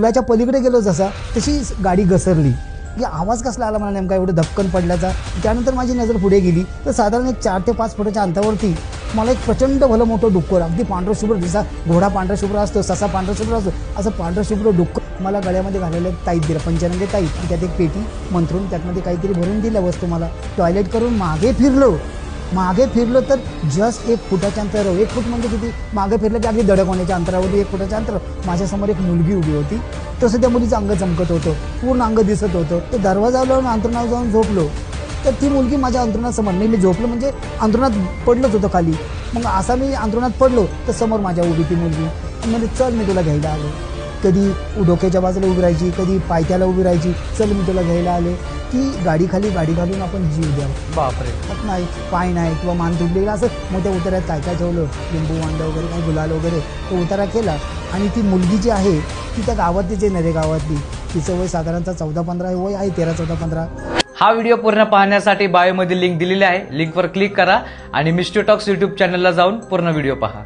पुलाच्या पलीकडे गेलो जसा तशी गाडी घसरली की आवाज कसला आला मला नेमका एवढं धक्कन पडल्याचा. त्यानंतर माझी नजर पुढे गेली तर साधारण एक 4 ते 5 फुटाच्या अंतरावरती मला एक प्रचंड भलं मोठं डुक्कर, अगदी पांढरं शुभ्र, जसा घोडा पांढरा शुभ्र असतो, ससा पांढरा शुभ्र असतो, असं पांढरं शुभ्र डुक्कर मला गळ्यामध्ये घालायला एक ताईत दिलं, पंचरंगी ताईत. त्यात एक पेटी मंथरून त्यातमध्ये काहीतरी भरून दिल्या वस्तू. मला टॉयलेट करून मागे फिरलो तर जस्ट 1 फुटाच्या अंतरावर, 1 फूट म्हणजे किती, मागे फिरलं की अगदी धडक होण्याच्या अंतरावरती 1 फुटाच्या अंतरावर माझ्यासमोर एक मुलगी उभी होती. तसं त्या मुलीचं अंग चमकत होतं, पूर्ण अंग दिसत होतं. तर दरवाजा लावून अंतरुणावर जाऊन झोपलो तर ती मुलगी माझ्या अंतरुणासमोर, मी झोपलो म्हणजे अंतरुणात पडलोच होतं खाली. मग असा मी अंतरुणात पडलो तर समोर माझ्या उभी ती मुलगी. म्हणजे चल मी तुला घ्यायला आलो. कधी डोक्याच्या बाजूला उभी राहायची, कधी पायथ्याला उभी राहायची, चल मी तुला घ्यायला आले. की गाडी घालून आपण जीव द्यावं. बापरे. नाही पाय नाही किंवा मान तुटली असं मोठ्या उतार्यात काय ठेवलं, लिंबू वांडा वगैरे काही गुलाल वगैरे तो उतारा केला. आणि ती मुलगी जी आहे ती त्या गावातलीच आहे, नरे गावातली. तिचं वय साधारणतः 14-15 वय आहे, 13-14-15. हा व्हिडिओ पूर्ण पाहण्यासाठी बायोमध्ये लिंक दिलेली आहे, लिंकवर क्लिक करा आणि मिस्टर टॉक्स यूट्यूब चॅनलला जाऊन पूर्ण व्हिडिओ पहा.